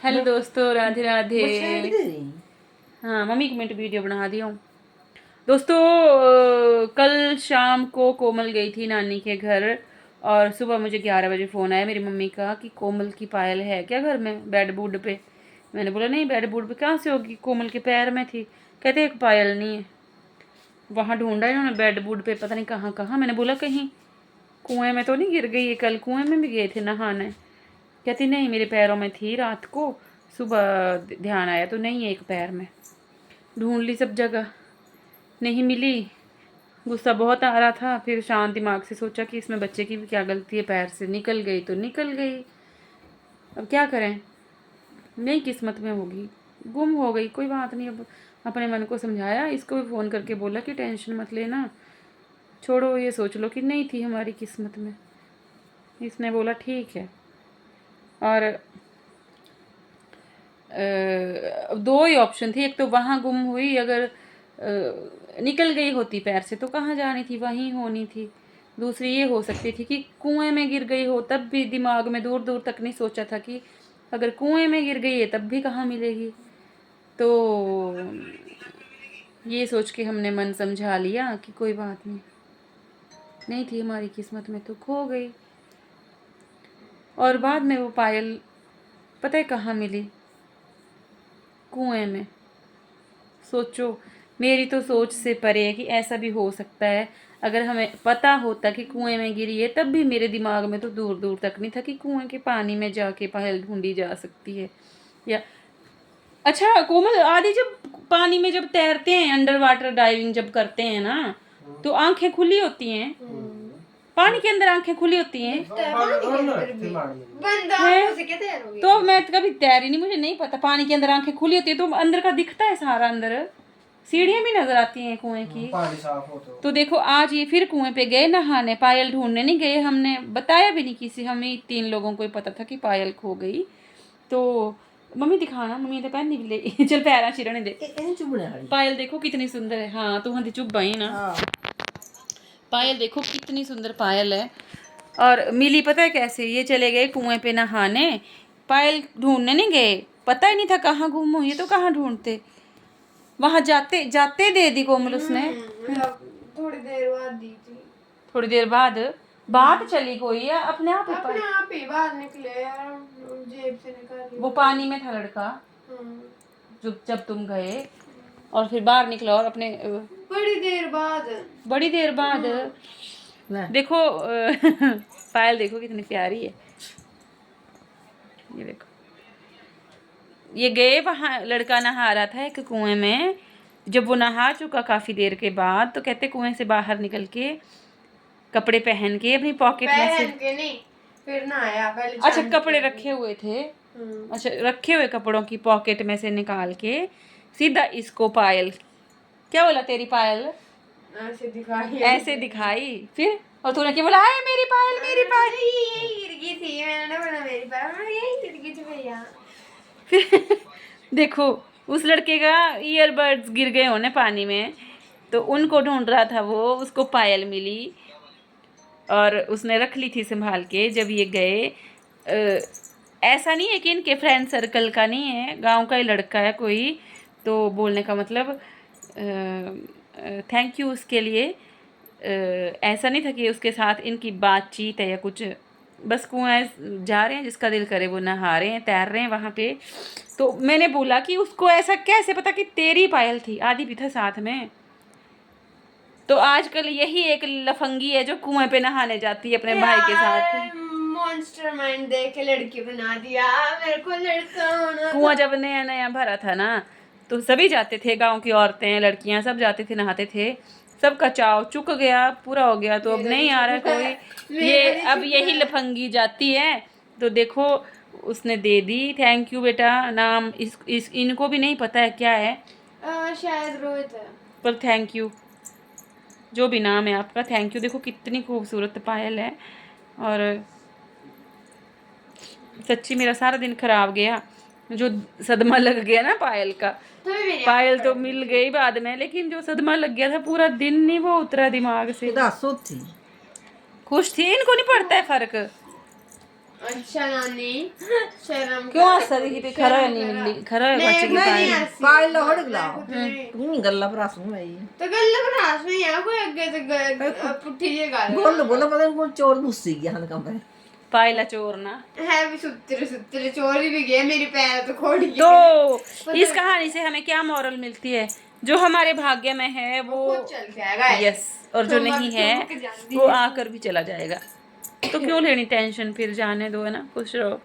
Hello दोस्तों, राधे राधे। बच्चे हाँ, मम्मी एक मिनट वीडियो बना दी हूँ। दोस्तों, कल शाम को कोमल गई थी नानी के घर और सुबह मुझे 11 बजे फ़ोन आया मेरी मम्मी का कि कोमल की पायल है क्या घर में बेड बूड पे। मैंने बोला नहीं, बेड बूड पे कहाँ से होगी, कोमल के पैर में थी। कहते एक पायल नहीं है। वहाँ ढूंढा इन्होंने बेड बूड पे, पता नहीं कहाँ कहाँ। मैंने बोला कहीं कुएं में तो नहीं गिर गई है, कल कुएं में भी गए थे नहाने। कहती नहीं, मेरे पैरों में थी रात को, सुबह ध्यान आया तो नहीं है एक पैर में। ढूंढ ली सब जगह, नहीं मिली। गुस्सा बहुत आ रहा था, फिर शांत दिमाग से सोचा कि इसमें बच्चे की भी क्या गलती है, पैर से निकल गई तो निकल गई, अब क्या करें, नहीं किस्मत में होगी, गुम हो गई, कोई बात नहीं। अब अपने मन को समझाया, इसको भी फ़ोन करके बोला कि टेंशन मत लेना, छोड़ो, ये सोच लो कि नहीं थी हमारी किस्मत में। इसने बोला ठीक है। और दो ही ऑप्शन थी, एक तो वहाँ गुम हुई, अगर निकल गई होती पैर से तो कहाँ जानी थी, वहीं होनी थी। दूसरी ये हो सकती थी कि कुएं में गिर गई हो, तब भी दिमाग में दूर दूर तक नहीं सोचा था कि अगर कुएं में गिर गई है तब भी कहाँ मिलेगी। तो ये सोच के हमने मन समझा लिया कि कोई बात नहीं, नहीं थी हमारी किस्मत में तो खो गई। और बाद में वो पायल पता है कहाँ मिली, कुएं में। सोचो, मेरी तो सोच से परे है कि ऐसा भी हो सकता है। अगर हमें पता होता कि कुएं में गिरी है, तब भी मेरे दिमाग में तो दूर दूर तक नहीं था कि कुएं के पानी में जाके पायल ढूंढी जा सकती है। या अच्छा कोमल, आदि जब पानी में जब तैरते हैं, अंडर वाटर डाइविंग जब करते हैं ना, तो आंखें खुली होती हैं। पानी के अंदर आंखें खुली होती हैं। तो मैं कभी तैरी नहीं, मुझे नहीं पता। पानी के अंदर आंखें खुली होती है तो अंदर का दिखता है सारा, अंदर सीढ़ियां भी नजर आती हैं कुएं की। पानी साफ हो तो देखो, आज ये फिर कुएं पे गए नहाने, पायल ढूंढने नहीं गए, हमने बताया भी नहीं किसी, हमें 3 लोगों को ही पता था कि पायल खो गई। तो मम्मी दिखाना, मम्मी तो पहननी भी ले चल पैरा चिरने दे। पायल देखो कितनी सुंदर है। हाँ तू हंदी चुप बही ना। पायल देखो कितनी सुंदर पायल है। और मिली पता है कैसे, ये चले गए कुएं पे नहाने, पायल ढूंढने नहीं गए, पता ही नहीं था कहाँ गुम हुई है, तो कहाँ ढूंढते। वहां जाते जाते दे दी कोमल उसने। थोड़ी देर बाद दी थी। थोड़ी देर बाद बात चली कोई या अपने आप ही बाहर निकले यार, जेब से निकाली। वो पानी में था लड़का जब तुम गए, और फिर बाहर निकला और अपने बड़ी देर बाद देखो पायल देखो कितनी प्यारी है। ये देखो, ये गए वहाँ, लड़का नहा रहा था एक कुएं में। जब वो नहा चुका काफ़ी देर के बाद, तो कहते कुएं से बाहर निकल के कपड़े पहन के अपनी पॉकेट में से, नहीं, फिर नहाया पहले। अच्छा कपड़े रखे हुए थे, अच्छा रखे हुए कपड़ों की पॉकेट में से निकाल के सीधा इसको पायल, क्या बोला तेरी पायल, ऐसे दिखाई। फिर और तूने क्या बोला, आए मेरी पायल, मेरी पायल। यही गिर गई थी, मैंने ना बोला मेरी पायल, यही गिर गई थी भैया। फिर देखो, उस लड़के का ईयरबड्स गिर गए होने पानी में, तो उनको ढूंढ रहा था वो, उसको पायल मिली और उसने रख ली थी संभाल के। जब ये गए, ऐसा नहीं है कि इनके फ्रेंड सर्कल का नहीं है, गांव का ही लड़का है कोई। तो बोलने का मतलब थैंक यू उसके लिए। ऐसा नहीं था कि उसके साथ इनकी बातचीत है या कुछ, बस कुएं जा रहे हैं, जिसका दिल करे वो नहा रहे हैं, तैर रहे हैं वहाँ पे। तो मैंने बोला कि उसको ऐसा कैसे पता कि तेरी पायल थी, आदि भी था साथ में। तो आजकल यही एक लफंगी है जो कुएं पे नहाने जाती है अपने भाई के साथ। मॉन्स्टर माइंड देख के लड़की बना दिया, मेरे को लड़का होना। कुआं जब नया नया भरा था ना, तो सभी जाते थे, गांव की औरतें लड़कियां सब जाते थे, नहाते थे। सबका चाव चुक गया, पूरा हो गया, तो अब नहीं आ रहा कोई। ये अब यही लफंगी जाती है। तो देखो, उसने दे दी। थैंक यू बेटा। नाम इस इनको भी नहीं पता है क्या है, शायद रोहित है, पर थैंक यू, जो भी नाम है आपका, थैंक यू। देखो कितनी खूबसूरत पायल है। और सच्ची मेरा सारा दिन खराब गया, जो सदमा लग गया ना पायल का। पायल तो मिल गई बाद में, लेकिन जो सदमा लग गया था, पूरा दिन नहीं वो उतरा दिमाग से। खुश थी, इनको नहीं पड़ता है फर्क। अच्छा नानी शर्म क्यों हंस रही थी? खरा नहीं मिली, खरा है बच्चे की पायल। पायल लोहड़ गला तू नहीं गल्ला भरास में आई तो गल्ला भरास में यहाँ कोई अगे तो पुट्ठी जी गल बोल बोल पता नहीं कौन चोर घुसी गया हन कमरे पायला चोर ना। है भी सुतरे चोरी भी गए, मेरी पैर तो खोड़ गई। तो इस कहानी से हमें क्या मॉरल मिलती है? जो हमारे भाग्य में है वो खुद चल जाएगा। यस, और जो नहीं है वो आकर भी चला जाएगा। तो क्यों लेनी टेंशन, फिर जाने दो, है ना, खुश रहो।